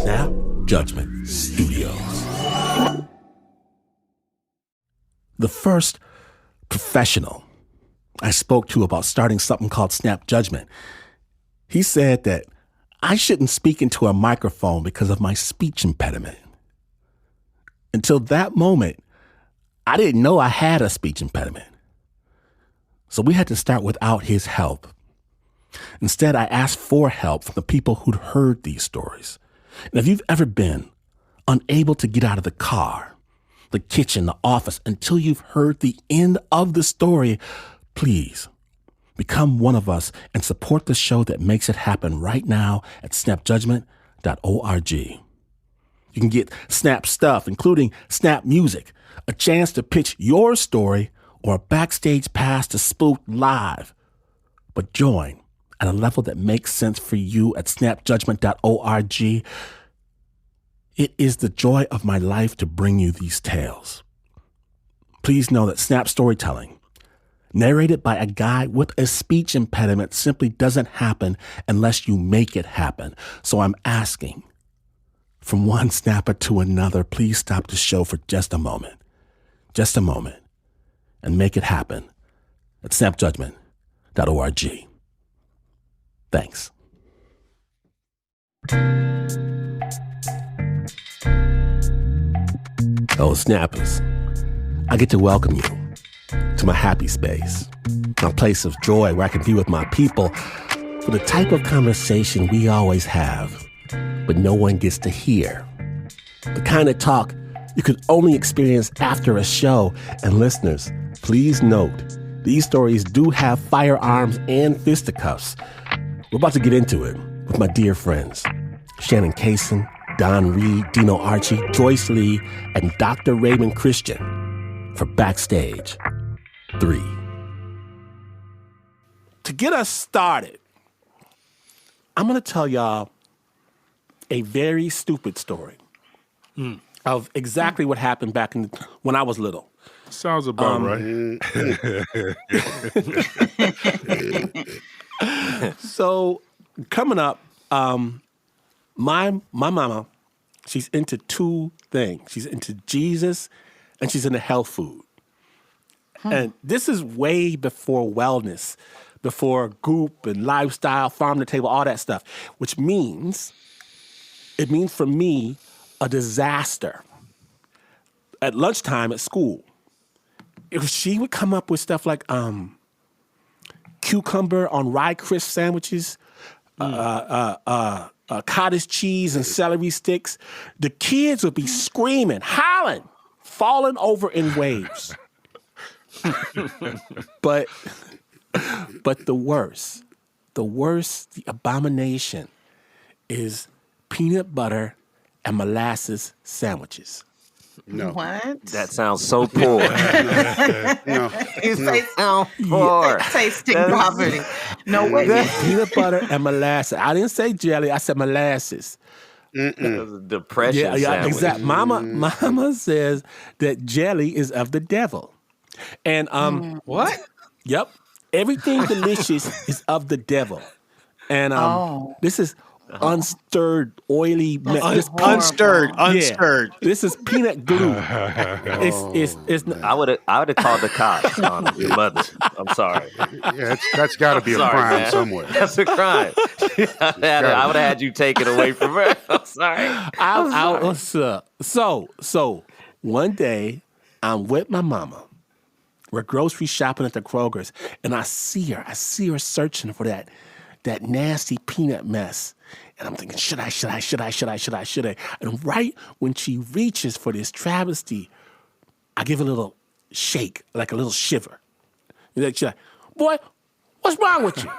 Snap Judgment Studios. The first professional I spoke to about starting something called Snap Judgment, he said that I shouldn't speak into a microphone because of my speech impediment. Until that moment, I didn't know I had a speech impediment. So we had to start without his help. Instead, I asked for help from the people who'd heard these stories. And if you've ever been unable to get out of the car, the kitchen, the office, until you've heard the end of the story, please become one of us and support the show that makes it happen right now at snapjudgment.org. You can get Snap stuff, including Snap music, a chance to pitch your story, or a backstage pass to Spook Live. But join at a level that makes sense for you at snapjudgment.org. It is the joy of my life to bring you these tales. Please know that Snap storytelling, narrated by a guy with a speech impediment, simply doesn't happen unless you make it happen. So I'm asking, from one snapper to another, please stop the show for just a moment, and make it happen at snapjudgment.org. Thanks. Oh, snappers, I get to welcome you to my happy space, my place of joy where I can be with my people for the type of conversation we always have, but no one gets to hear. The kind of talk you could only experience after a show. And listeners, please note, these stories do have firearms and fisticuffs. We're about to get into it with my dear friends, Shannon Cason, Don Reed, Dino Archie, Joyce Lee, and Dr. Raymond Christian for Backstage III. To get us started, I'm going to tell y'all a very stupid story of exactly what happened back when I was little. Sounds about right. So coming up, my mama, she's into two things. She's into Jesus and she's into health food. And this is way before wellness, before Goop and lifestyle, farm to table, all that stuff, which means, it means for me, a disaster. At lunchtime at school, if she would come up with stuff like cucumber on rye crisp sandwiches, cottage cheese and celery sticks, the kids would be screaming, hollering, falling over in waves. But the worst, the abomination is peanut butter and molasses sandwiches. No. What? That sounds so poor. No. You say sound poor. Tasting poverty. No way. Peanut butter and molasses. I didn't say jelly. I said molasses. That was a depression Yeah, sandwich. exactly. Mama says that jelly is of the devil. And What? Yep. Everything delicious is of the devil. And this is unstirred, oily mess. Unstirred. Yeah. This is peanut glue. It's I would have called the cops on your mother. I'm sorry. Yeah, that's got to be a Sorry, crime man. somewhere. That's a crime. I would have had you taken away from her. I'm sorry. So one day I'm with my mama. We're grocery shopping at the Kroger's, and I see her searching for that nasty peanut mess. And I'm thinking, should I? And right when she reaches for this travesty, I give a little shake, like a little shiver. She's like, boy, what's wrong with you?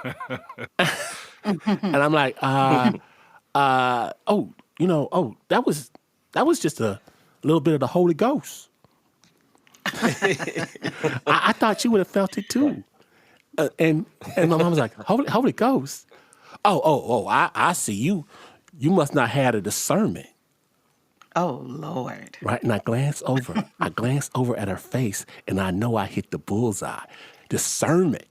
And I'm like, that was just a little bit of the Holy Ghost. I thought you would have felt it too. And my mom was like, Holy Ghost? I see you. You must not have a discernment. Oh, Lord. Right? And I glance over at her face, and I know I hit the bullseye. Discernment.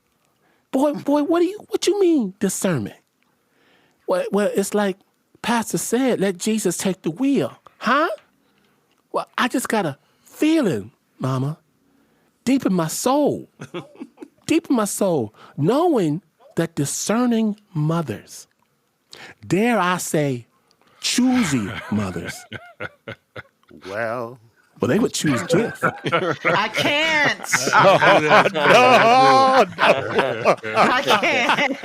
Boy, what you mean, discernment? Well, it's like Pastor said, let Jesus take the wheel. Huh? Well, I just got a feeling, Mama, deep in my soul, knowing that discerning mothers, dare I say, choosy mothers, Well, they would choose Jeff. I can't. I can't.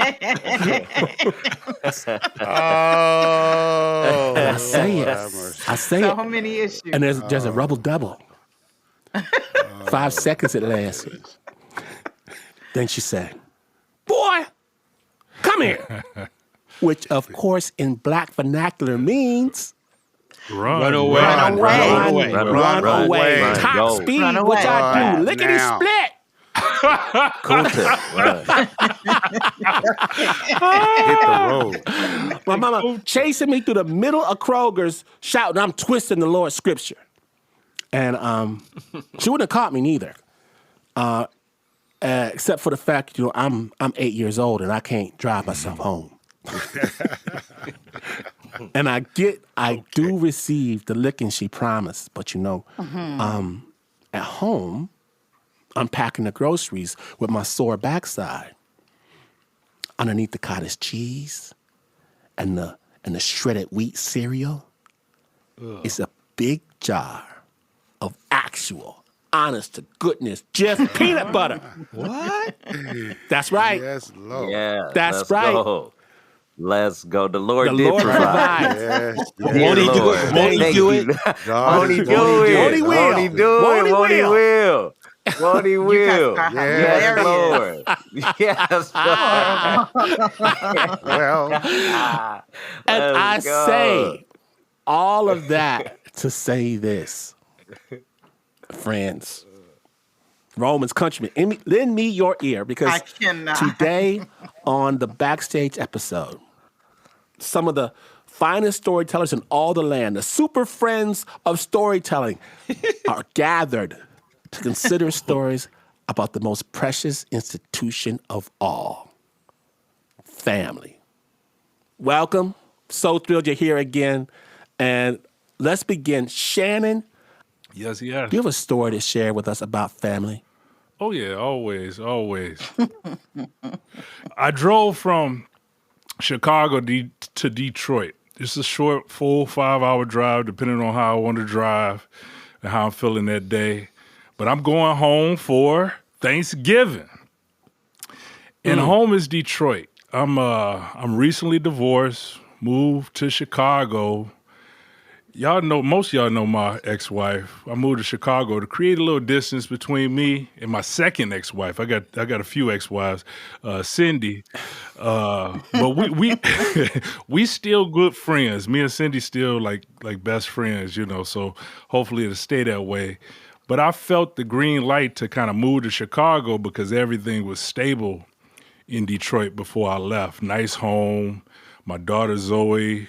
Oh, I say it. I say So it. many issues. And there's a rubble double. 5 seconds it lasted. Then she said, boy, come here. Which, of course, in black vernacular means Run away. Run away. Run away. Run, Top go. speed, Run which I away. do. Lickety Now. split. Cool tip. Run. hit the road. My mama chasing me through the middle of Kroger's, shouting, I'm twisting the Lord's scripture. And she wouldn't have caught me neither. Except for the fact, I'm 8 years old and I can't drive myself home. And I do receive the licking she promised, but at home, unpacking the groceries with my sore backside, underneath the cottage cheese and the shredded wheat cereal, it's a big jar of actual, honest to goodness, just peanut butter. What? That's right. Yes, Lord. Yeah. That's let's right. Go. Let's go. The Lord The did Lord provide. Yes, Dear Won't he do Lord. it? Won't he Thank do you. it? Won't he do it? Won't he will? Won't he do Won't it? he Won't he will? will? Won't he will? guys are Yes, hilarious. Lord. Yes, Lord. Well, And I Let's go. say all of that to say this, friends, Romans countrymen, lend me your ear I because cannot. today on the Backstage episode, some of the finest storytellers in all the land, the super friends of storytelling, are gathered to consider stories about the most precious institution of all, family. Welcome. So thrilled you're here again. And let's begin. Shannon, Yes. do you have a story to share with us about family? Oh, yeah, always. I drove from Chicago to Detroit. It's a short, full 5-hour drive, depending on how I want to drive and how I'm feeling that day. But I'm going home for Thanksgiving. And home is Detroit. I'm recently divorced, moved to Chicago. Most of y'all know my ex-wife. I moved to Chicago to create a little distance between me and my second ex-wife. I got a few ex-wives, Cindy, but we we still good friends. Me and Cindy still like best friends, So hopefully it'll stay that way. But I felt the green light to kind of move to Chicago because everything was stable in Detroit before I left. Nice home, my daughter Zoe.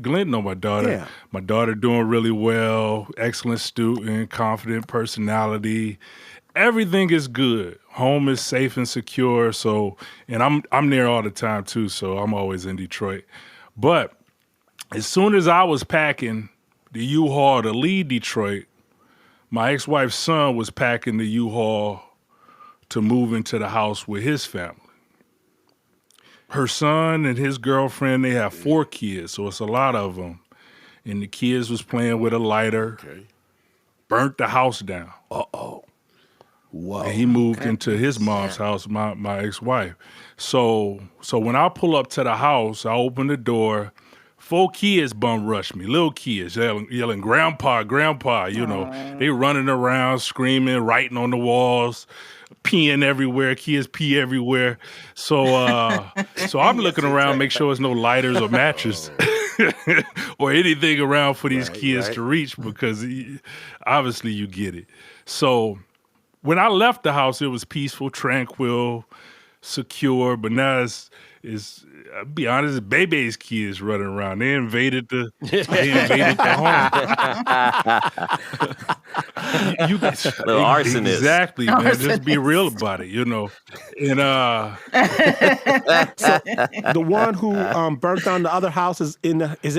Glynn know my daughter. Yeah. My daughter doing really well, excellent student, confident personality. Everything is good. Home is safe and secure. And I'm there all the time too, so I'm always in Detroit. But as soon as I was packing the U-Haul to leave Detroit, my ex-wife's son was packing the U-Haul to move into the house with his family. Her son and his girlfriend, they have 4 kids, so it's a lot of them. And the kids was playing with a lighter, burnt the house down. Whoa. And he moved into his mom's house, my ex-wife. So when I pull up to the house, I open the door, 4 kids bum rush me, little kids yelling, grandpa, They running around, screaming, writing on the walls, peeing everywhere, kids pee everywhere. So I'm looking around, make sure there's no lighters or mattress or anything around for these kids to reach because obviously you get it. So when I left the house, it was peaceful, tranquil, secure, but now it's I'll be honest, Bebe's kids running around. They invaded the home. you Little arsonist. Exactly, man. Just be real about it, And So the one who burnt down the other house is in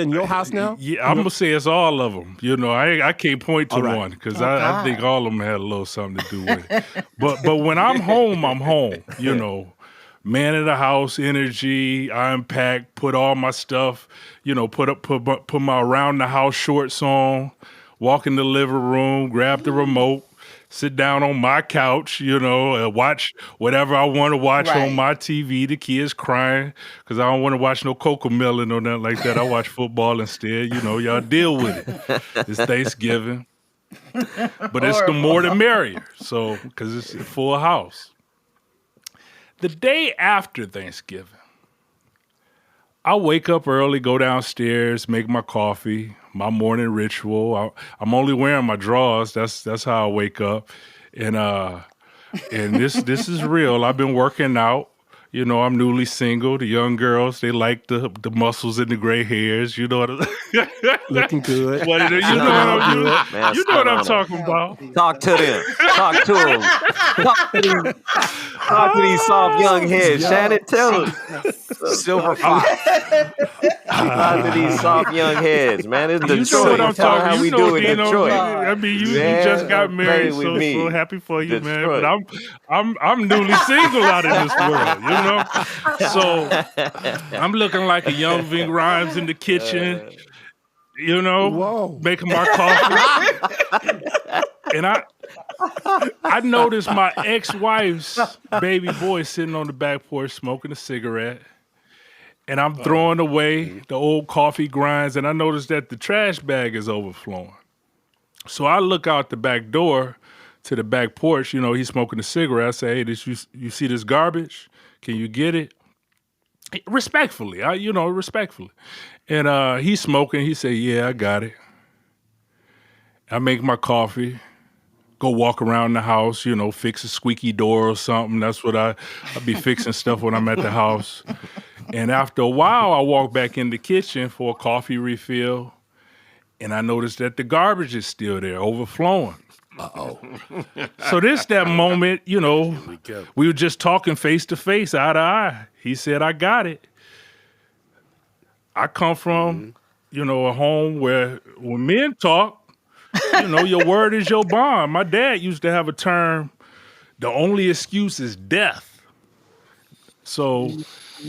your house now? Yeah, I'm gonna say it's all of them. I can't point to one because I think all of them had a little something to do with it. But when I'm home, I'm home. Man of the house energy. I unpack, put all my stuff. Put my around the house shorts on. Walk in the living room, grab the remote, sit down on my couch, watch whatever I want to watch on my TV. The kids crying because I don't want to watch no Cocomelon or nothing like that. I watch football instead. Y'all deal with it. It's Thanksgiving. But it's the more the merrier. So, because it's a full house. The day after Thanksgiving, I wake up early, go downstairs, make my coffee, my morning ritual. I'm only wearing my drawers. That's how I wake up, and this is real. I've been working out. I'm newly single. The young girls, they like the muscles and the gray hairs. Looking good. What I'm talking about. Talk to them. Talk to them. Talk to these soft young heads. Shannon, tell them. Silver fox. Talk to these soft young heads, man. It's Detroit. You know what I'm talking about. How we do in Detroit. I mean, you just got married, so happy for you, Detroit. man. But I'm newly single out in this world, So I'm looking like a young Ving Rhymes in the kitchen, making my coffee. And I noticed my ex-wife's baby boy sitting on the back porch smoking a cigarette. And I'm throwing away the old coffee grinds, and I noticed that the trash bag is overflowing. So I look out the back door to the back porch. He's smoking a cigarette. I say, hey, you see this garbage? Can you get it? Respectfully, respectfully. And he's smoking. He said, yeah, I got it. I make my coffee, go walk around the house, fix a squeaky door or something. That's what I be fixing stuff when I'm at the house. And after a while, I walk back in the kitchen for a coffee refill, and I noticed that the garbage is still there, overflowing. Uh-oh. So that moment, we were just talking face to face, eye to eye. He said, I got it. I come from, a home where when men talk, your word is your bond. My dad used to have a term, the only excuse is death. So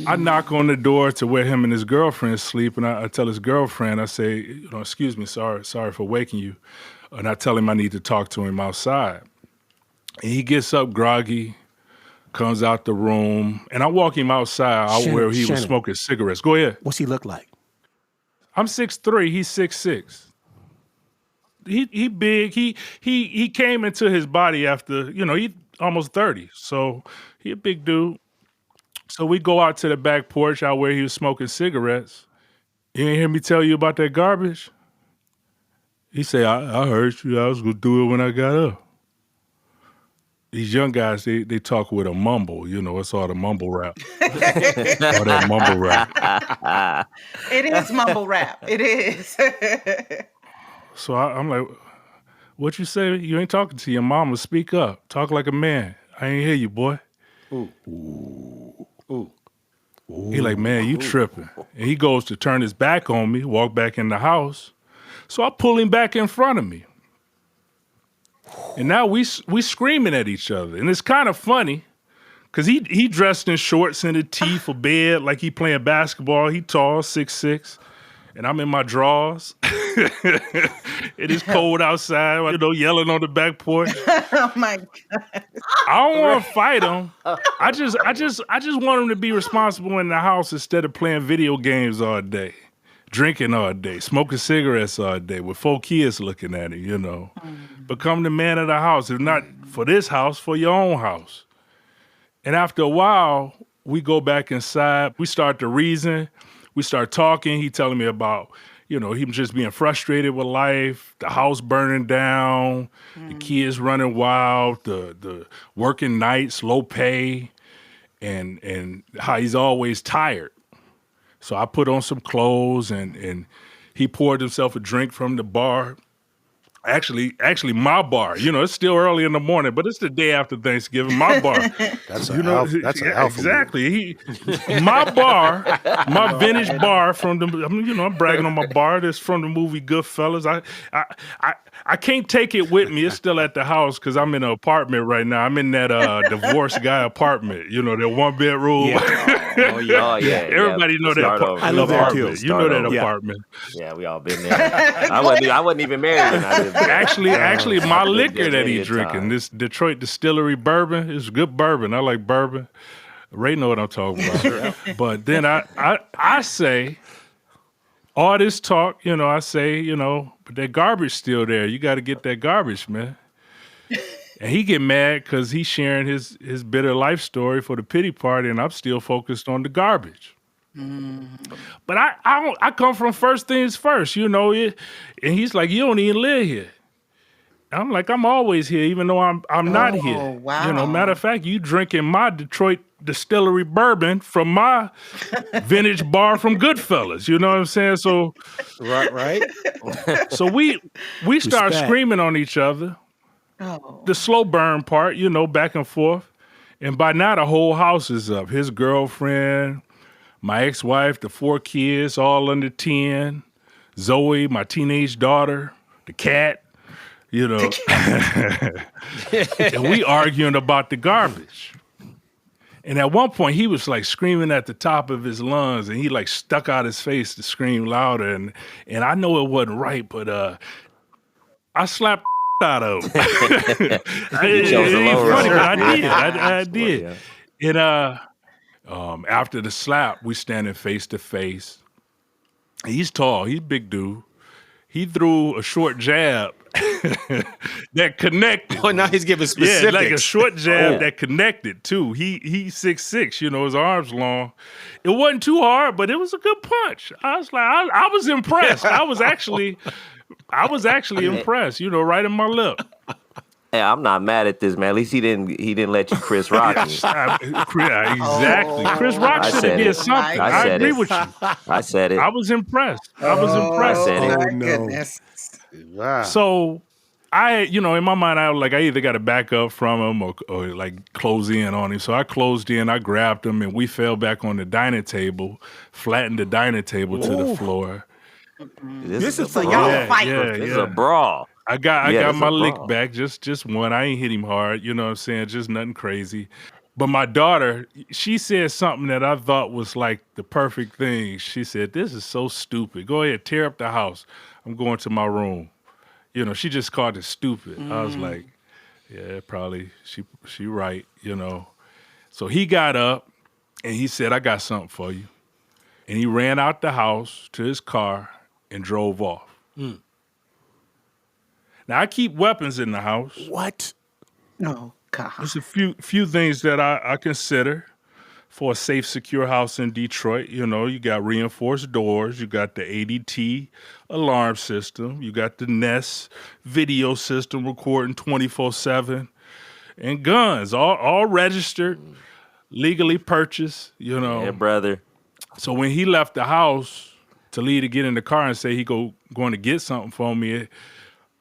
I knock on the door to where him and his girlfriend sleep, and I tell his girlfriend, I say, excuse me, sorry for waking you. And I tell him I need to talk to him outside. And he gets up groggy, comes out the room, and I walk him outside where he was smoking cigarettes. Go ahead. What's he look like? I'm 6'3", he's 6'6". He big. He came into his body after, he almost 30. So he a big dude. So we go out to the back porch out where he was smoking cigarettes. You ain't hear me tell you about that garbage? He said, I heard you. I was going to do it when I got up. These young guys, they talk with a mumble. It's all the mumble rap. All that mumble rap. It is mumble rap. It is. So I'm like, what you say? You ain't talking to your mama. Speak up. Talk like a man. I ain't hear you, boy. Ooh. Ooh. He like, man, you tripping. And he goes to turn his back on me, walk back in the house. So I pull him back in front of me. And now we screaming at each other. And it's kind of funny because he dressed in shorts and a tee for bed like he playing basketball. He tall, 6'6". And I'm in my drawers. It is cold outside, yelling on the back porch. Oh my God. I don't want to fight him. I just want him to be responsible in the house instead of playing video games all day, drinking all day, smoking cigarettes all day with 4 kids looking at him, Become the man of the house. If not for this house, for your own house. And after a while, we go back inside. We start to reason. We start talking. He telling me about, him just being frustrated with life, the house burning down, the kids running wild, the working nights, low pay. and how he's always tired. So I put on some clothes and he poured himself a drink from the bar. Actually, my bar. It's still early in the morning, but it's the day after Thanksgiving. My bar. That's an alpha. That's an alpha. Exactly. My bar, my vintage bar from the. I'm bragging on my bar. That's from the movie Goodfellas. I can't take it with me. It's still at the house because I'm in an apartment right now. I'm in that divorced guy apartment. That one bedroom. Yeah. Everybody know that apartment. I love that too. You know that apartment. Yeah, we all been there. I wasn't even married when I lived there. Actually, my liquor that he's drinking, this Detroit Distillery bourbon, is good bourbon. I like bourbon. Ray know what I'm talking about. But then I say, all this talk, I say, but that garbage still there. You got to get that garbage, man. And he get mad because he's sharing his bitter life story for the pity party, and I'm still focused on the garbage. But I come from first things first, and he's like, you don't even live here. I'm like, I'm always here, even though I'm not here. Wow. Matter of fact, you drinking my Detroit Distillery bourbon from my vintage bar from Goodfellas. You know what I'm saying? So Right. so we start screaming on each other. Oh. The slow burn part, back and forth. And by now the whole house is up. His girlfriend, my ex-wife, the 4 kids, all under 10. Zoe, my teenage daughter, the cat, And we arguing about the garbage. And at one point, he was like screaming at the top of his lungs, and he like stuck out his face to scream louder. And I know it wasn't right, but I slapped out of him. It ain't funny, but I did. And after the slap, we standing face to face. He's tall. He's a big dude. He threw a short jab that connected. Oh, now he's giving specifics. Yeah, like a short jab that connected too. He's 6'6", his arms long. It wasn't too hard, but it was a good punch. I was like, I was impressed. I was actually impressed. Right in my lip. Hey, I'm not mad at this, man. At least he didn't let you Chris Rock me. Exactly. Chris Rock should have did something. I agree with you. I said it. I was impressed. I said it. My no. goodness. Wow. So in my mind, I either got to back up from him or like close in on him. So I closed in, I grabbed him, and we fell back on the dining table, flattened the dining table to the floor. This is for y'all fight. This is a brawl. I got my lick brawl. back, just one. I ain't hit him hard, you know what I'm saying? Just nothing crazy. But my daughter, she said something that I thought was like the perfect thing. She said, "This is so stupid. Go ahead, tear up the house. I'm going to my room." She just called it stupid. I was like, yeah, probably she right, So he got up and he said, "I got something for you." And he ran out the house to his car and drove off. Now I keep weapons in the house. What? Oh, God. There's a few things that I consider for a safe, secure house in Detroit. You got reinforced doors, you got the ADT alarm system, you got the Nest video system recording 24/7, and guns, all registered, legally purchased. Yeah, brother. So when he left the house to leave to get in the car and say he going to get something for me,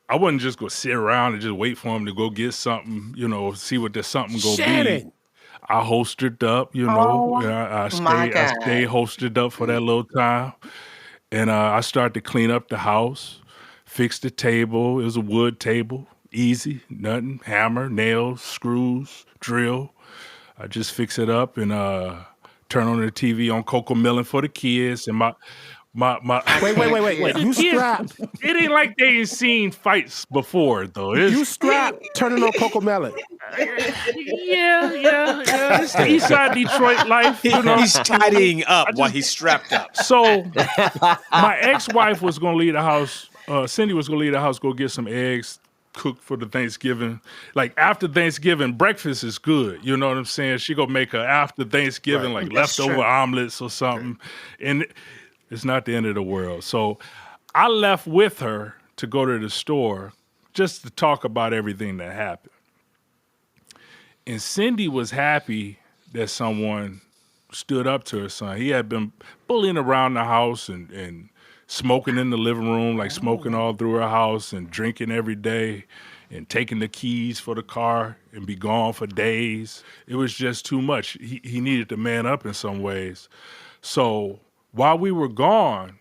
I wouldn't just go sit around and just wait for him to go get something, see what this something go be. I holstered up, I stay holstered up for that little time. And I started to clean up the house, fix the table. It was a wood table, easy, nothing, hammer, nails, screws, drill. I just fix it up and turn on the TV on Coco Melon for the kids. And my Wait. You strapped. It ain't like they ain't seen fights before, though. You strapped turning on Coco Melon. Yeah. It's the East Side Detroit life, He's tidying up while he's strapped up. So my ex-wife was going to leave the house. Cindy was going to leave the house, go get some eggs, cook for the Thanksgiving. Like after Thanksgiving, breakfast is good. You know what I'm saying? She going to make a after Thanksgiving, like leftover omelets or something. And it's not the end of the world. So I left with her to go to the store just to talk about everything that happened. And Cindy was happy that someone stood up to her son. He had been bullying around the house and smoking in the living room, like smoking all through her house and drinking every day and taking the keys for the car and be gone for days. It was just too much. He needed to man up in some ways. So while we were gone,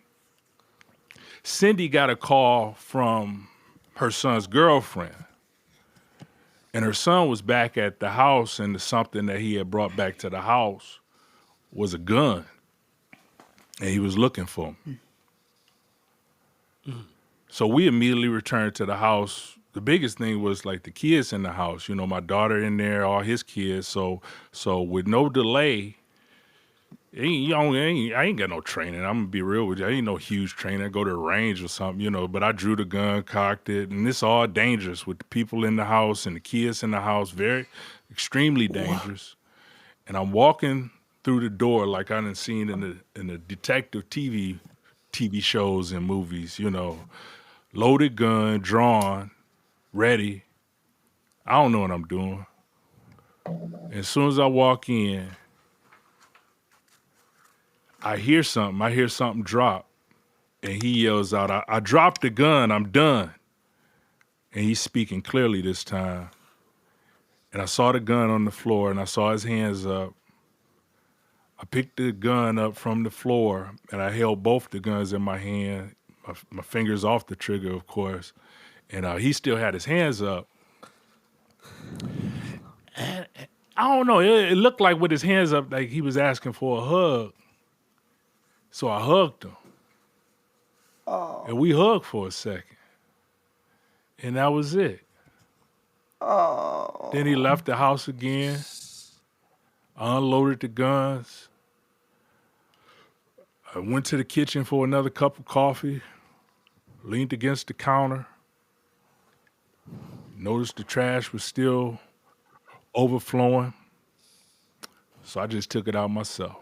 Cindy got a call from her son's girlfriend. And her son was back at the house, and something that he had brought back to the house was a gun. And he was looking for him. So we immediately returned to the house. The biggest thing was like the kids in the house, my daughter in there, all his kids. So with no delay, I ain't got no training. I'm gonna be real with you. I ain't no huge trainer. Go to the range or something, but I drew the gun, cocked it, and it's all dangerous with the people in the house and the kids in the house. Very, extremely dangerous. And I'm walking through the door like I done seen in the detective TV shows and movies. Loaded gun, drawn, ready. I don't know what I'm doing. As soon as I walk in, I hear something drop, and he yells out, I dropped the gun, I'm done. And he's speaking clearly this time. And I saw the gun on the floor, and I saw his hands up. I picked the gun up from the floor, and I held both the guns in my hand, my fingers off the trigger, of course. And he still had his hands up. And I don't know, it looked like with his hands up, like he was asking for a hug. So I hugged him. Oh. And we hugged for a second. And that was it. Oh. Then he left the house again. I unloaded the guns. I went to the kitchen for another cup of coffee, leaned against the counter, noticed the trash was still overflowing. So I just took it out myself.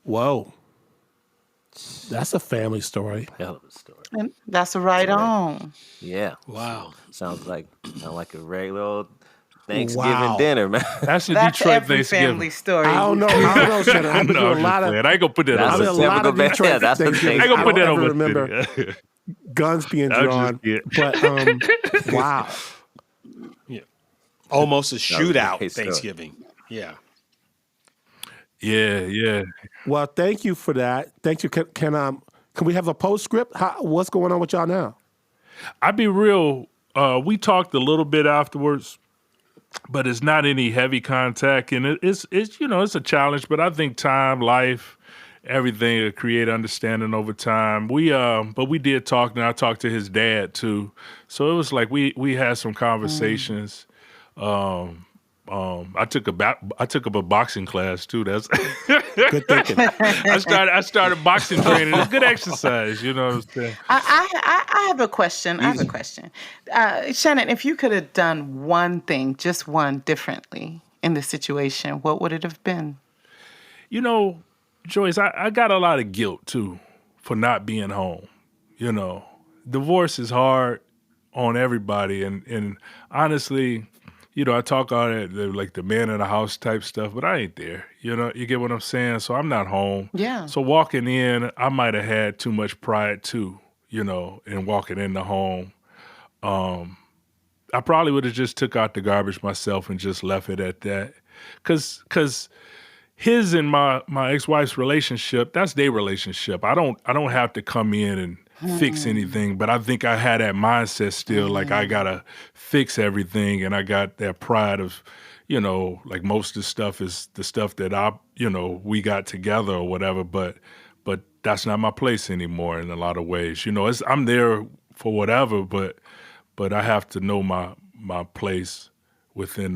Whoa. That's a family story. Hell of a story. And that's right on. Yeah. Wow. Sounds like a regular old Thanksgiving dinner, man. That's a That's Detroit every Thanksgiving. family story. I don't know, Shannon. I've been through a lot of. I ain't gonna put that That's on. a a lot of typical Detroit yeah, that's the Thanksgiving. thing. I ain't gonna put that I on. don't remember guns being drawn. But wow. Almost a shootout great story. Thanksgiving. Yeah. Yeah. Well, thank you for that. Thank you. Can we have a postscript? What's going on with y'all now? I'd be real. We talked a little bit afterwards, but it's not any heavy contact, and it's it's a challenge. But I think time, life, everything will create understanding over time. But we did talk, and I talked to his dad too. So it was like we had some conversations. I took up a boxing class too. That's Good thinking. I started boxing training. It's good exercise, you know what I'm saying? I have a question. Shannon, if you could have done one thing, just one, differently in this situation, what would it have been? Joyce, I got a lot of guilt too for not being home. Divorce is hard on everybody, and honestly, I talk all that, like the man in the house type stuff, but I ain't there. You get what I'm saying? So I'm not home. Yeah. So walking in, I might have had too much pride too, in walking in the home. I probably would have just took out the garbage myself and just left it at that. Cause his and my ex-wife's relationship, that's their relationship. I don't have to come in and fix anything, but I think I had that mindset still, like I gotta fix everything, and I got that pride of, like most of the stuff is the stuff that we got together or whatever, but that's not my place anymore in a lot of ways. I'm there for whatever, but I have to know my place within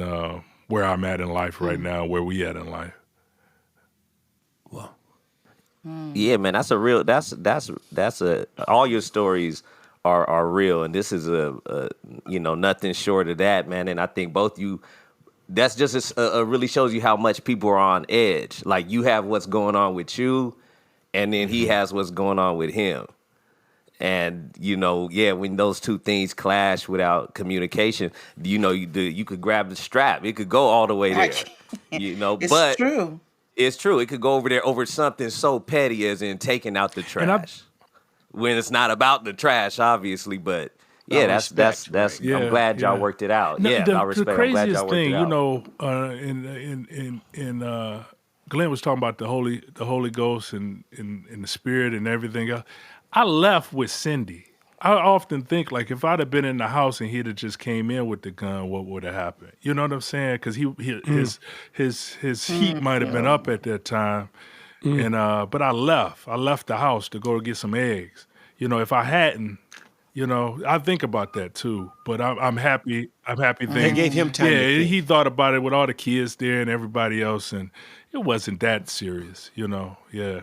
where I'm at in life right now, where we at in life. Yeah, man, that's all your stories are real, and this is a nothing short of that, man. And I think both you, that's just really shows you how much people are on edge. Like you have what's going on with you, and then he has what's going on with him, And, when those two things clash without communication, you could grab the strap. It could go all the way there, It's but true. it's true. It could go over there over something so petty as in taking out the trash. When it's not about the trash, obviously, but that's right? I'm glad y'all worked it out. No, I respect. The I'm glad craziest y'all worked thing, it out. Glenn was talking about the Holy Ghost and the Spirit and everything else. I left with Cindy. I often think, like, if I'd have been in the house and he'd have just came in with the gun, what would have happened? You know what I'm saying? Because his heat might have been up at that time, and but I left. I left the house to go get some eggs. If I hadn't, I think about that too. But I'm happy. I'm happy. They gave him time. Yeah, he thought about it with all the kids there and everybody else, and it wasn't that serious. Yeah.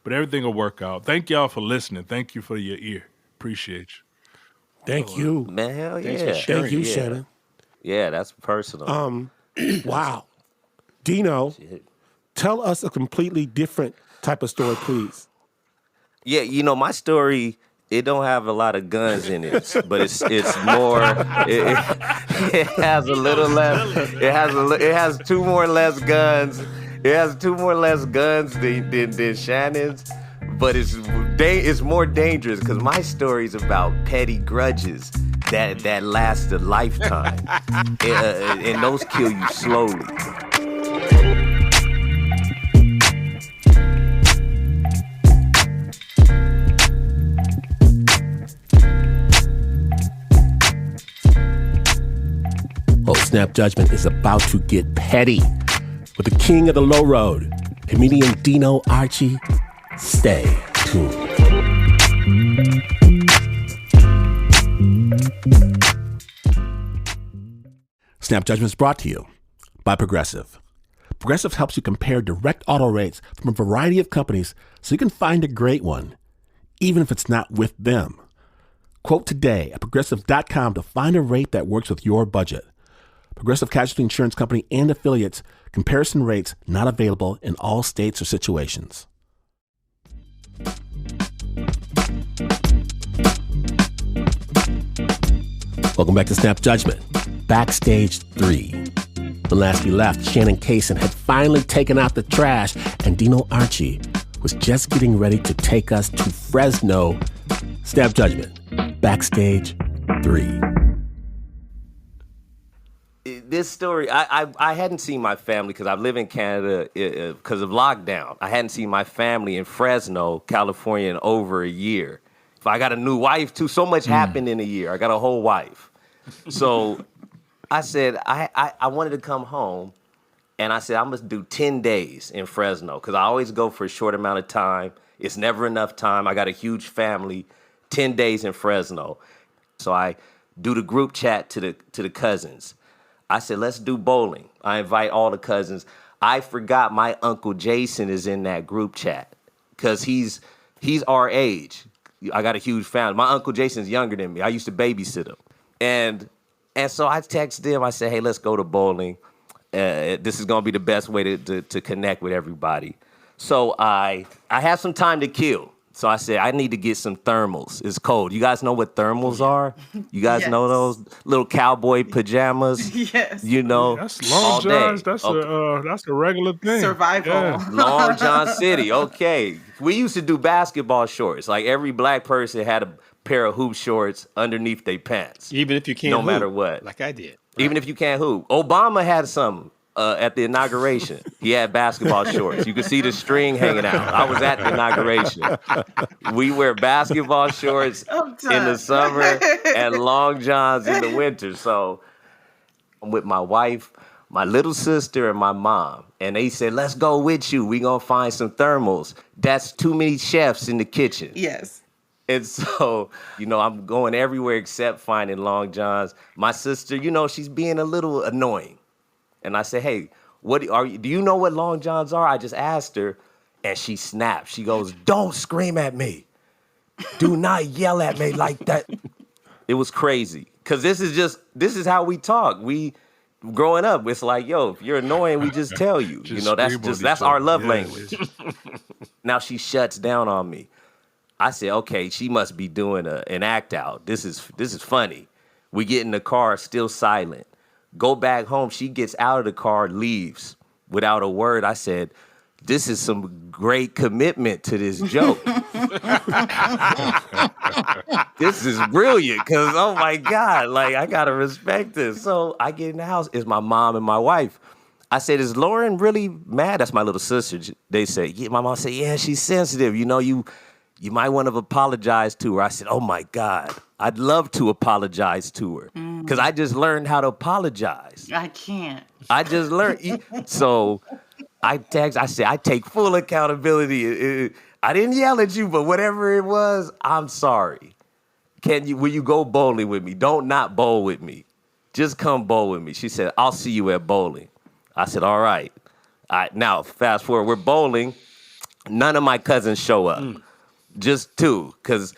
But everything will work out. Thank y'all for listening. Thank you for your ear. Appreciate you. Thank you. Man, hell yeah. Thanks for sharing. Thank you, Shannon. Yeah, that's personal. Wow. Dino, tell us a completely different type of story, please. Yeah, my story, it don't have a lot of guns in it, but it's more. It has a little less. It has two more less guns. It has two more less guns than Shannon's, but it's more dangerous because my story is about petty grudges that last a lifetime, and those kill you slowly. Oh, Snap Judgment is about to get petty with the king of the low road, comedian Dino Archie. Stay tuned. Snap Judgment is brought to you by Progressive. Progressive helps you compare direct auto rates from a variety of companies so you can find a great one, even if it's not with them. Quote today at Progressive.com to find a rate that works with your budget. Progressive Casualty Insurance Company and affiliates. Comparison rates not available in all states or situations. Welcome back to Snap Judgment. Backstage III. When last we left, Shannon Cason had finally taken out the trash, and Dino Archie was just getting ready to take us to Fresno. Snap Judgment. Backstage III. This story, I hadn't seen my family because I live in Canada because of lockdown. I hadn't seen my family in Fresno, California in over a year. I got a new wife too. So much happened in a year. I got a whole wife. So I said, I wanted to come home, and I said, I must do 10 days in Fresno because I always go for a short amount of time. It's never enough time. I got a huge family, 10 days in Fresno. So I do the group chat to the cousins. I said, let's do bowling. I invite all the cousins. I forgot my Uncle Jason is in that group chat because he's our age. I got a huge family. My Uncle Jason's younger than me. I used to babysit him. And so I texted him. I said, hey, let's go to bowling. This is going to be the best way to connect with everybody. So I had some time to kill. So I said, I need to get some thermals. It's cold. You guys know what thermals are? You guys know those little cowboy pajamas? Yes. That's Long John's. That's a regular thing. Survival. Yeah. Long John City. Okay. We used to do basketball shorts. Like every black person had a pair of hoop shorts underneath their pants. Even if you can't no hoop, matter what. like I did. Even if you can't hoop. Obama had some. At the inauguration, he had basketball shorts. You could see the string hanging out. I was at the inauguration. We wear basketball shorts in the summer and long johns in the winter. So I'm with my wife, my little sister, and my mom. And they said, let's go with you. We gonna find some thermals. That's too many chefs in the kitchen. Yes. And so, I'm going everywhere except finding long johns. My sister, she's being a little annoying. And I said, hey, do you know what long johns are? I just asked her, and she snapped. She goes, don't scream at me. Do not yell at me like that. It was crazy. Because this is how we talk. Growing up, it's like, yo, if you're annoying, we just tell you. That's our love language. Now she shuts down on me. I said, okay, she must be doing an act out. This is funny. We get in the car, still silent. Go back home. She gets out of the car, leaves without a word. I said, this is some great commitment to this joke. This is brilliant because, oh my God, like I got to respect this. So I get in the house. It's my mom and my wife. I said, is Lauren really mad? That's my little sister. They say, yeah. My mom said, yeah, she's sensitive. You know, you might want to apologize to her. I said, oh my God, I'd love to apologize to her because I just learned how to apologize. I can't. I just learned. So I said, I take full accountability. I didn't yell at you, but whatever it was, I'm sorry. Will you go bowling with me? Don't not bowl with me. Just come bowl with me. She said, I'll see you at bowling. I said, all right. Now, fast forward, we're bowling. None of my cousins show up. Just two, because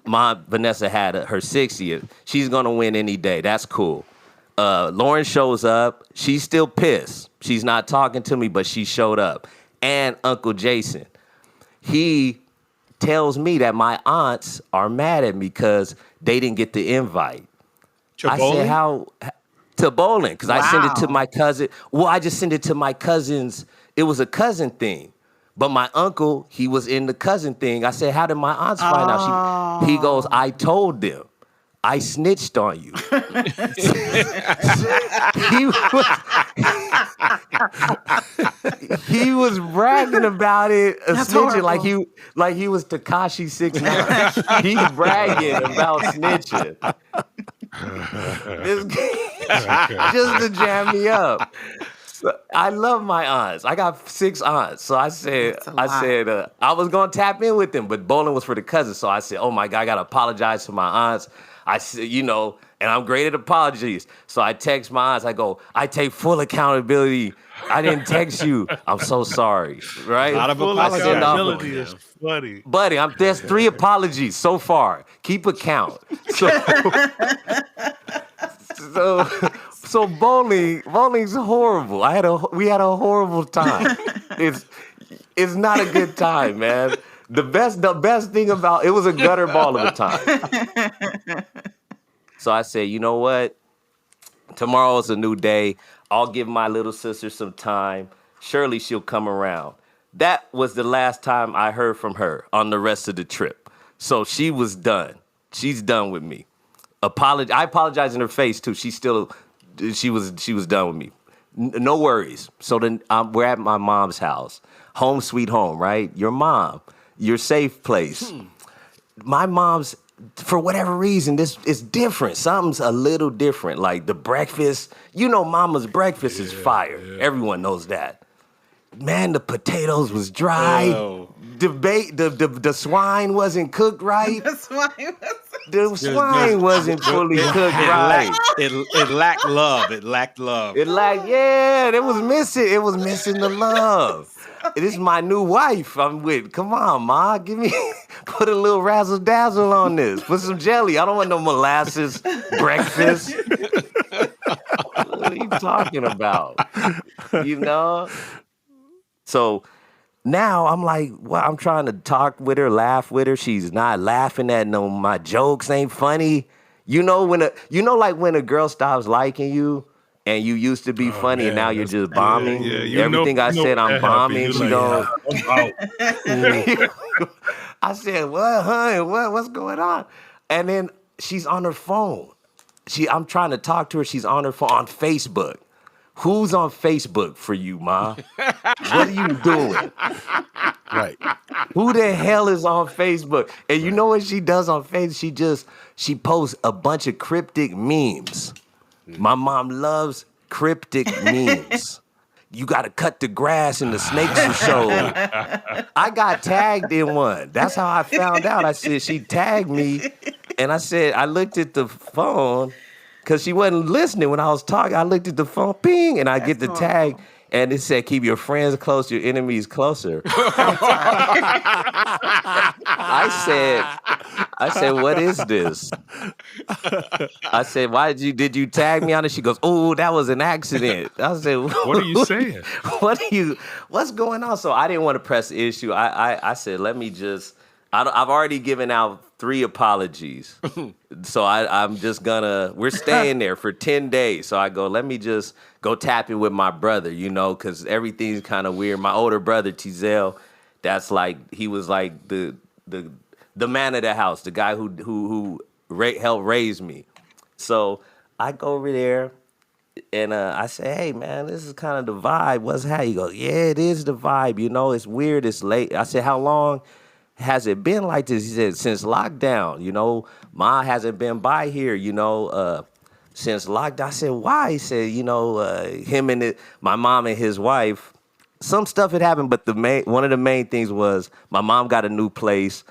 Vanessa had her 60th. She's going to win any day. That's cool. Lauren shows up. She's still pissed. She's not talking to me, but she showed up. And Uncle Jason. He tells me that my aunts are mad at me because they didn't get the invite. I said, how? To bowling, because I sent it to my cousin. Well, I just sent it to my cousins. It was a cousin thing. But my uncle, he was in the cousin thing. I said, how did my aunts find out? He goes, I told them. I snitched on you. he was bragging about it, snitching horrible. like he was Tekashi 6ix9ine. He's bragging about snitching. Just to jam me up. So I love my aunts. I got 6 aunts. So I said, I was gonna tap in with them, but bowling was for the cousins. So I said, oh my God, I gotta apologize to my aunts. I said, and I'm great at apologies. So I text my aunts. I go, I take full accountability. I didn't text you. I'm so sorry. Right? Out of accountability is funny. Buddy, there's 3 apologies so far. Keep account. So bowling's horrible. We had a horrible time. It's not a good time, man. The best thing about it was a gutter ball of a time. So I said, you know what? Tomorrow is a new day. I'll give my little sister some time. Surely she'll come around. That was the last time I heard from her on the rest of the trip. So she was done. She's done with me. I apologized in her face too. She was done with me. No worries. So then we're at my mom's house. Home sweet home, right? Your mom, your safe place. My mom's, for whatever reason, this is different. Something's a little different. Like the breakfast, mama's breakfast is fire. Yeah. Everyone knows that. Man, the potatoes was dry. Oh. The swine wasn't cooked right. The swine wasn't fully cooked right. It lacked love. It lacked love. It was missing. It was missing the love. This is my new wife I'm with. Come on, Ma. Put a little razzle dazzle on this. Put some jelly. I don't want no molasses breakfast. What are you talking about? So now I'm like, I'm trying to talk with her, laugh with her. She's not laughing at my jokes ain't funny. When a girl stops liking you and you used to be funny and now you're just bombing. Yeah. Everything I said, I'm bombing. She don't. I said, what, honey? What's going on? And then she's on her phone. I'm trying to talk to her. She's on her phone on Facebook. Who's on Facebook for you, Ma? What are you doing? Right. Who the hell is on Facebook? And you know what she does on Facebook? She posts a bunch of cryptic memes. My mom loves cryptic memes. You got to cut the grass and the snakes will show. I got tagged in one. That's how I found out. I said, she tagged me. And I said, I looked at the phone. Because she wasn't listening when I was talking. I looked at the phone, ping, and I get the tag, and it said, keep your friends close, your enemies closer. I said, what is this? I said, did you tag me on it? She goes, oh, that was an accident. I said, what are you saying? What's going on? So I didn't want to press the issue. I said, let me just, I've already given out 3 apologies. So I'm just we're staying there for 10 days. So I go, let me just go tap it with my brother, because everything's kind of weird. My older brother, Tizel, that's like, he was like the man of the house, the guy who helped raise me. So I go over there and I say, hey, man, this is kind of the vibe. What's how? He goes, yeah, it is the vibe. It's weird. It's late. I said, how long has it been like this? He said, since lockdown. Ma hasn't been by here, since lockdown. I said, why? He said, him and my mom and his wife, some stuff had happened, but one of the main things was my mom got a new place.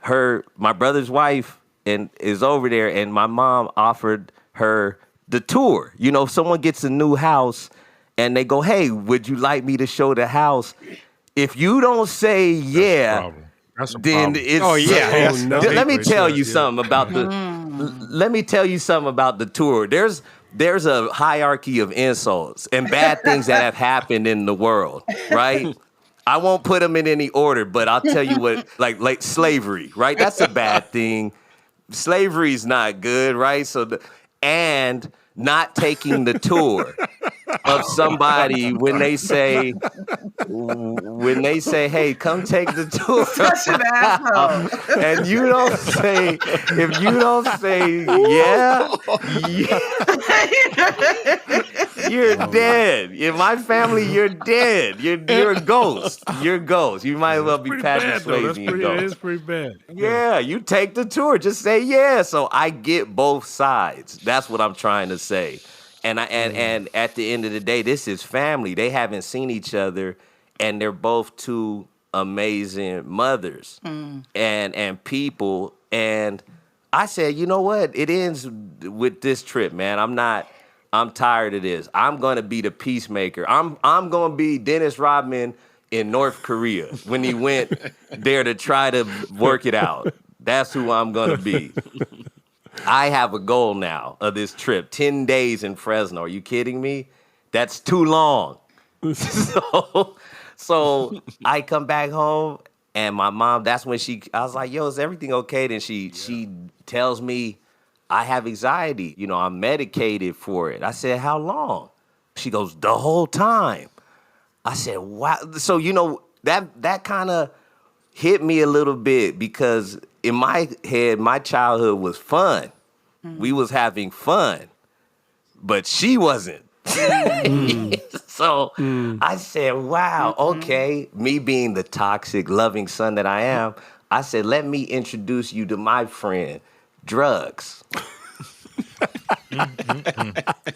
My brother's wife is over there, and my mom offered her the tour. If someone gets a new house and they go, hey, would you like me to show the house? If you don't say yeah, then it's let me tell you something about let me tell you something about the tour. There's a hierarchy of insults and bad things that have happened in the world, right? I won't put them in any order, but I'll tell you what, like slavery, right? That's a bad thing. Slavery's not good, right? And not taking the tour of somebody when they say, hey, come take the tour. Such an asshole. And if you don't say, you're dead. In my family, you're dead. You're a ghost. You're a ghost. You might as well be Patrick Swayze and ghost. It's pretty bad. Yeah, you take the tour. Just say yeah. So I get both sides. That's what I'm trying to say. And at the end of the day, this is family. They haven't seen each other, and they're both two amazing mothers and people. And I said, you know what? It ends with this trip, man. I'm tired of this. I'm gonna be the peacemaker. I'm gonna be Dennis Rodman in North Korea when he went there to try to work it out. That's who I'm gonna be. I have a goal now of this trip, 10 days in Fresno. Are you kidding me? That's too long. So I come back home, and my mom, that's when I was like, yo, is everything okay? Then she tells me I have anxiety. I'm medicated for it. I said, how long? She goes, the whole time. I said, wow. So, that kind of hit me a little bit because in my head, my childhood was fun. We was having fun, but she wasn't. So I said, wow, okay. Me being the toxic, loving son that I am, I said, let me introduce you to my friend, drugs.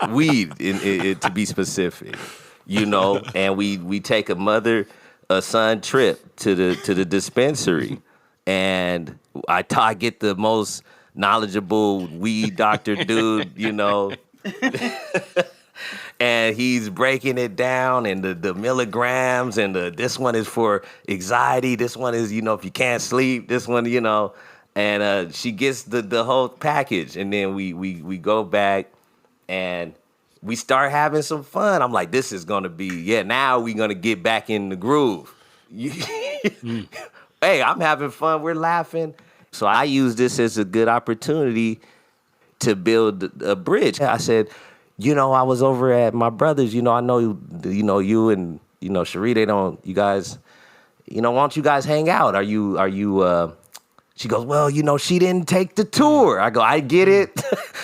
Weed, to be specific, and we take a son trip to the dispensary, and I get the most knowledgeable weed doctor dude, and he's breaking it down and the milligrams and this one is for anxiety, this one is, if you can't sleep, this one, and she gets the whole package, and then we go back and we start having some fun. I'm like, this is gonna be, now we're gonna get back in the groove. Hey, I'm having fun, we're laughing. So I use this as a good opportunity to build a bridge. I said, I was over at my brother's, I know, you and, Cherie, you guys, why don't you guys hang out? Are you, she goes, well, she didn't take the tour. I go, I get it.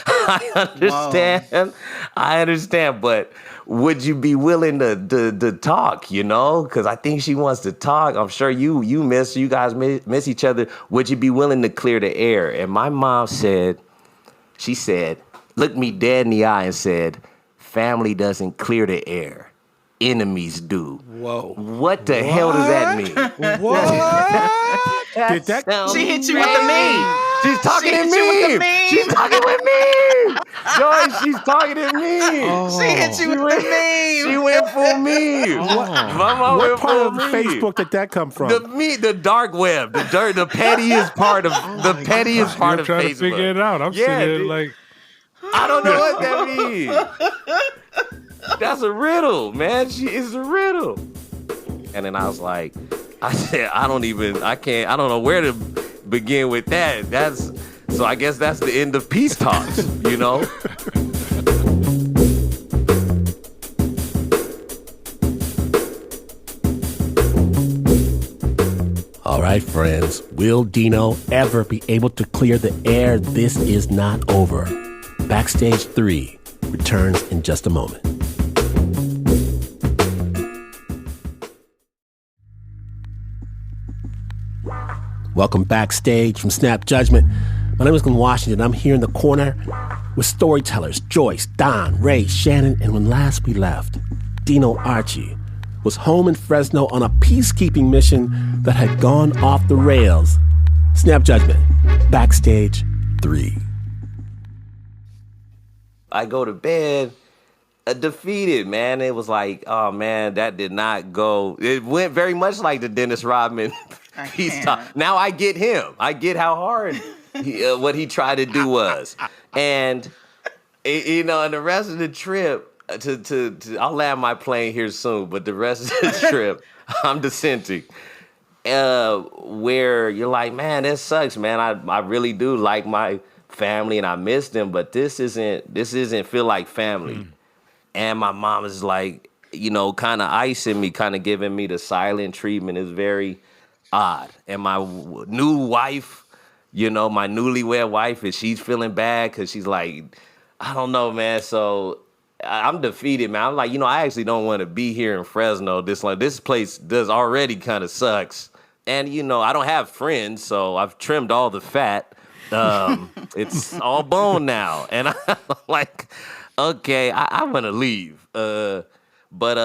I understand. Whoa. I understand, but would you be willing to talk, Because I think she wants to talk. I'm sure you guys miss each other. Would you be willing to clear the air? And my mom she said, looked me dead in the eye and said, family doesn't clear the air. Enemies do. Whoa. What the hell does that mean? What? Did that? She hit you with the meme. She's talking to me. She's talking with me. Joyce, she's talking to me. Oh. She hit you with the meme. She went for me. What part of Facebook did that come from? The dark web, the pettiest part of Facebook. Trying to figure it out. I'm sitting here like, I don't know what that means. That's a riddle, man. She is a riddle. And then I was like, I said, I don't know where to begin with that. So I guess that's the end of peace talks, you know? All right, friends. Will Dino ever be able to clear the air? This is not over. Backstage 3 returns in just a moment. Welcome backstage from Snap Judgment. My name is Glynn Washington. I'm here in the corner with storytellers Joyce, Don, Ray, Shannon, and when last we left, Dino Archie was home in Fresno on a peacekeeping mission that had gone off the rails. Snap Judgment, Backstage 3. I go to bed defeated, man. It was like, oh, man, that did not go. It went very much like the Dennis Rodman peace talk. Now I get him. I get how hard what he tried to do was. And, and the rest of the trip, I'll land my plane here soon, but the rest of the trip, I'm dissenting. Where you're like, man, this sucks, man. I really do like my family and I miss them, but this isn't feel like family. And my mom is like, kind of icing me, kind of giving me the silent treatment. Is very odd. And my new wife, my newlywed wife, she's feeling bad because she's like, I don't know, man. So I'm defeated, man. I'm like, I actually don't want to be here in Fresno. This place does already kind of sucks. And, I don't have friends, so I've trimmed all the fat. It's all bone now. And I'm like, okay, I want to leave. But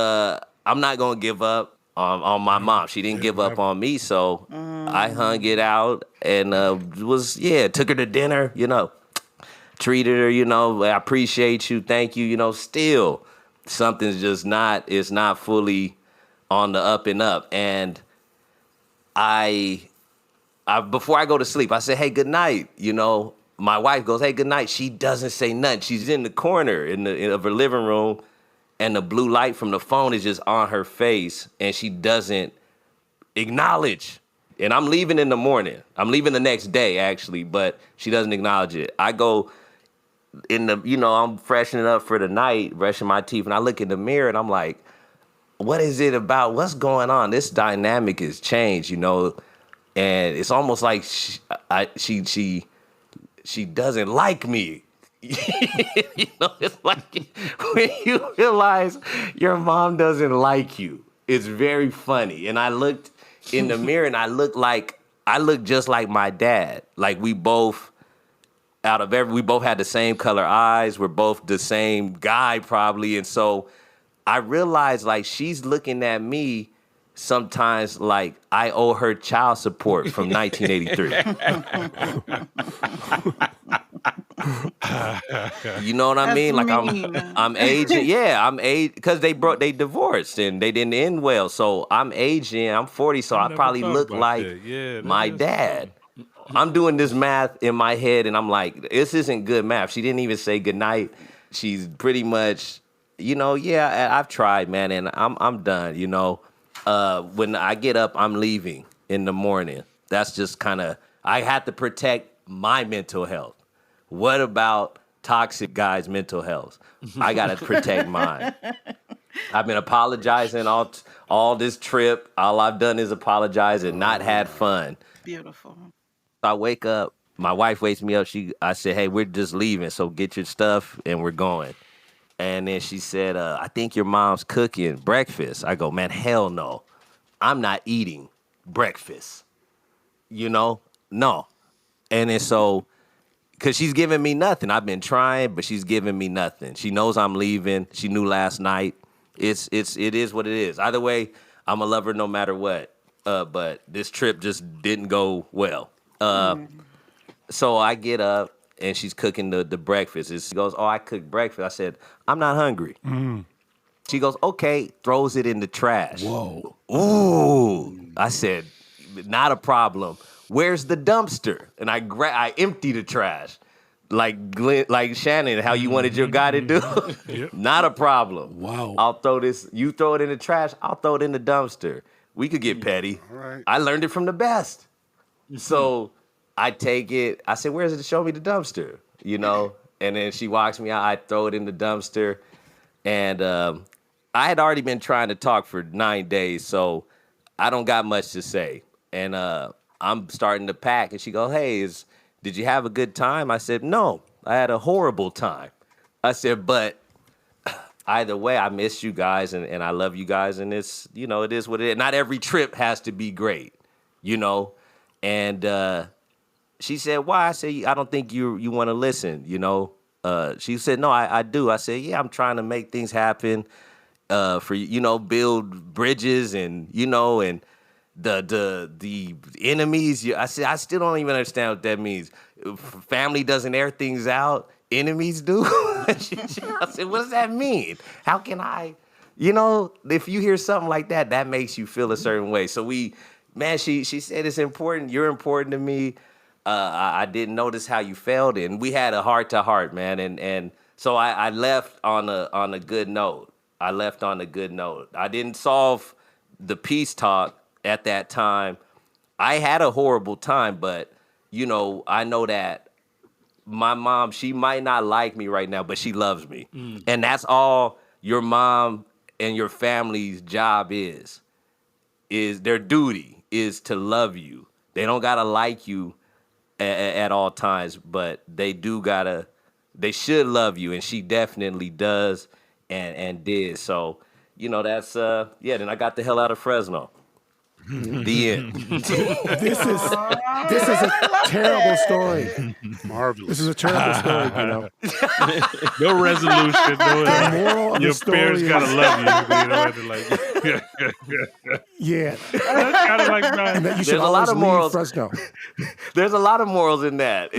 I'm not going to give up on my mom. She didn't give up on me, so I hung it out and took her to dinner, treated her, I appreciate you, thank you, still something's just it's not fully on the up and up. And I before I go to sleep, I say, hey, good night, My wife goes, hey, good night. She doesn't say nothing. She's in the corner of her living room, and the blue light from the phone is just on her face, and she doesn't acknowledge. And I'm leaving in the morning. I'm leaving the next day, actually, but she doesn't acknowledge it. I go I'm freshening up for the night, brushing my teeth, and I look in the mirror, and I'm like, what is it about? What's going on? This dynamic has changed, and it's almost like she doesn't like me. It's like when you realize your mom doesn't like you. It's very funny. And I looked in the mirror and I looked just like my dad. Like we both had the same color eyes. We're both the same guy probably. And so I realized like she's looking at me sometimes like I owe her child support from 1983. You know what I mean? Like I'm aging. Yeah, I'm aging because they divorced and they didn't end well. So I'm aging. I'm 40, so I probably look like my dad. I'm doing this math in my head, and I'm like, this isn't good math. She didn't even say goodnight. She's pretty much, I've tried, man, and I'm done. When I get up, I'm leaving in the morning. That's just I had to protect my mental health. What about toxic guys' mental health? I got to protect mine. I've been apologizing all this trip. All I've done is apologize and not had fun. Beautiful. I wake up. My wife wakes me up. I said, hey, we're just leaving, so get your stuff and we're going. And then she said, I think your mom's cooking breakfast. I go, man, hell no. I'm not eating breakfast. No. And then so, because she's giving me nothing. I've been trying, but she's giving me nothing. She knows I'm leaving. She knew last night. It is what it is. Either way, I'm a lover no matter what. But this trip just didn't go well. So I get up. And she's cooking the breakfast. She goes, oh, I cooked breakfast. I said, I'm not hungry. She goes, okay, throws it in the trash. Whoa. Ooh. I said, not a problem. Where's the dumpster? And I empty the trash. Like Shannon, how you wanted your guy to do? Yep. Not a problem. Wow. I'll throw this. You throw it in the trash, I'll throw it in the dumpster. We could get petty. Right. I learned it from the best. So I take it. I said, "Where's it to show me the dumpster?" You know. And then she walks me out. I throw it in the dumpster, and I had already been trying to talk for 9 days, so I don't got much to say. And I'm starting to pack, and she goes, "Hey, did you have a good time?" I said, "No, I had a horrible time." I said, "But either way, I miss you guys, and I love you guys, and it's, you know, it is what it is. Not every trip has to be great, you know." And she said, "Why?" I said, "I don't think you want to listen, you know." She said, "No, I do." I said, "Yeah, I'm trying to make things happen for, you know, build bridges and, you know, and the enemies." I said, "I still don't even understand what that means. Family doesn't air things out. Enemies do." I said, "What does that mean? How can I, you know, if you hear something like that, that makes you feel a certain way." So she said, "It's important. You're important to me. I didn't notice how you felt." And we had a heart to heart, man. And so I left on a good note. I didn't solve the peace talk at that time. I had a horrible time, but, you know, I know that my mom, she might not like me right now, but she loves me. And that's all your mom and your family's job is their duty is to love you. They don't gotta like you at all times, but they should love you, and she definitely does and did. So, you know, that's then I got the hell out of Fresno. The end. This is a terrible story. Marvelous. This is a terrible story, you know. No resolution. The moral of Your the story parents gotta is- love you. But you don't have to like. Yeah. That's kind of like And that you should There's a lot always of leave morals. Fresno. There's a lot of morals in that.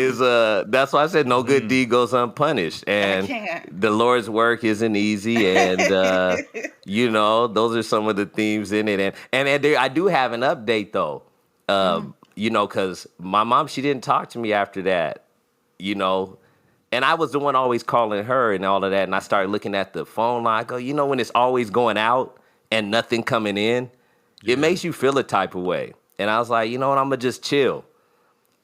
That's why I said no good deed goes unpunished, and can't. the Lord's work isn't easy, and you know, those are some of the themes in it. And I do have an update though, you know, because my mom, she didn't talk to me after that, you know, and I was the one always calling her and all of that, and I started looking at the phone line. I go, you know, when it's always going out and nothing coming in, it makes you feel a type of way. And I was like, you know what, I'm gonna just chill.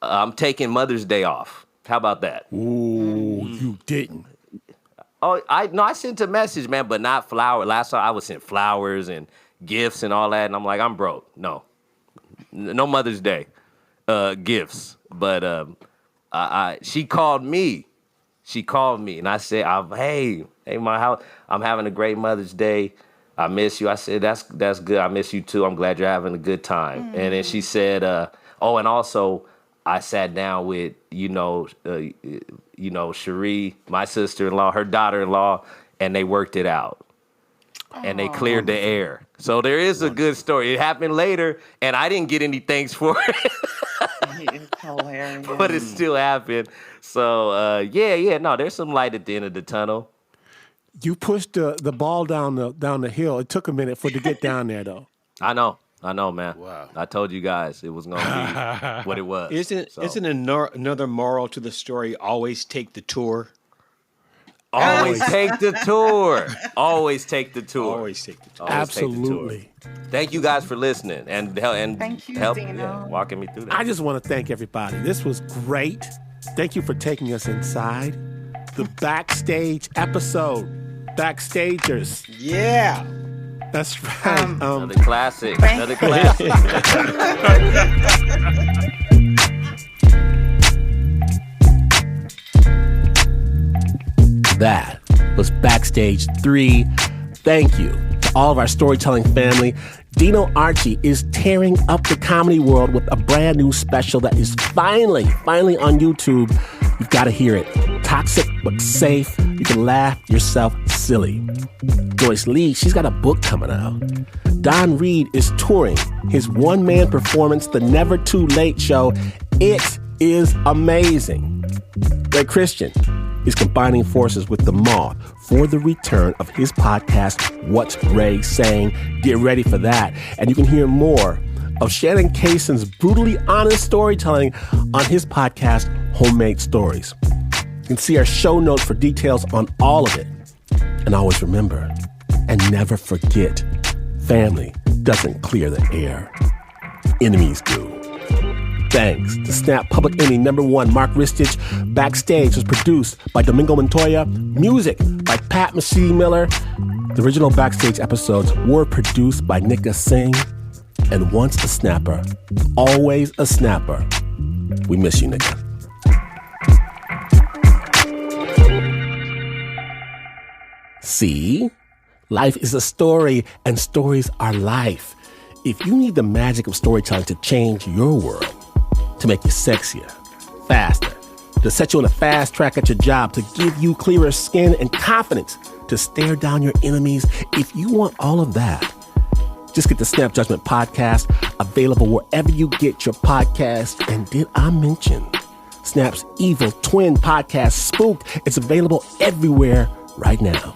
I'm taking Mother's Day off. How about that? Ooh, you didn't. Oh, I sent a message, man, but not flowers. Last time I was sent flowers and gifts and all that, and I'm like, I'm broke. No Mother's Day gifts. But she called me. And I said, hey, my house. I'm having a great Mother's Day. I miss you. I said, that's good. I miss you too. I'm glad you're having a good time. And then she said, oh, and also I sat down with, Cherie, my sister-in-law, her daughter-in-law, and they worked it out. And they cleared the air. So there is a good story. It happened later, and I didn't get any thanks for it. It's hilarious. But it still happened. So, no, there's some light at the end of the tunnel. You pushed the ball down the hill. It took a minute for it to get down there, though. I know, man. Wow. I told you guys it was going to be what it was. Isn't another moral to the story, always take the tour? Always take the tour. Always take the tour. Always take the tour. Always take the tour. Absolutely. Thank you guys for listening and Thank you, help Dino. walking me through that. I just want to thank everybody. This was great. Thank you for taking us inside the backstage episode. Backstagers. Yeah. That's right. Another classic. Another classic. That was Backstage 3. Thank you to all of our storytelling family. Dino Archie is tearing up the comedy world with a brand new special that is finally on YouTube. You've got to hear it. Toxic but safe. You can laugh yourself silly. Joyce Lee, she's got a book coming out. Don Reed is touring his one-man performance, The Never Too Late Show. It is amazing. Ray Christian is combining forces with the Moth for the return of his podcast, What's Ray Saying? Get ready for that. And you can hear more of Shannon Cason's brutally honest storytelling on his podcast, Homemade Stories. You can see our show notes for details on all of it. And always remember, and never forget, family doesn't clear the air. Enemies do. Thanks to Snap Public Enemy #1 Mark Ristich. Backstage was produced by Domingo Montoya. Music by Pat Mesiti-Miller. The original Backstage episodes were produced by Nikka Singh. And once a snapper, always a snapper. We miss you, Nikka. See? Life is a story, and stories are life. If you need the magic of storytelling to change your world, to make you sexier, faster, to set you on a fast track at your job, to give you clearer skin and confidence, to stare down your enemies, if you want all of that, just get the Snap Judgment podcast, available wherever you get your podcasts. And did I mention Snap's evil twin podcast, Spooked? It's available everywhere right now.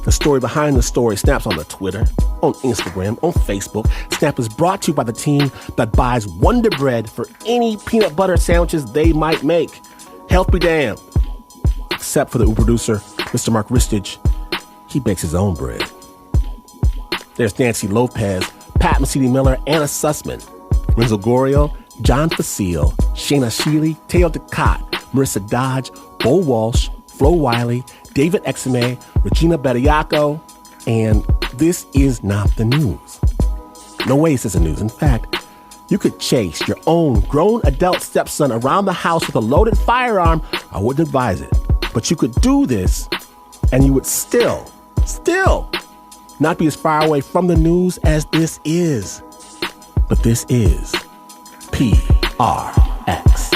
The story behind the story, Snap's on the Twitter, on Instagram, on Facebook. Snap is brought to you by the team that buys Wonder Bread for any peanut butter sandwiches they might make. Health be damned. Except for the producer, Mr. Mark Ristich. He bakes his own bread. There's Nancy Lopez, Pat Mesiti-Miller, Anna Sussman, Renzo Gorio, John Facile, Shayna Shealy, Teo Ducat, Marissa Dodge, Bo Walsh, Flo Wiley, David Exime, Regina Bediaco, and this is not the news. No way this is the news. In fact, you could chase your own grown adult stepson around the house with a loaded firearm. I wouldn't advise it. But you could do this, and you would still not be as far away from the news as this is. But this is PRX.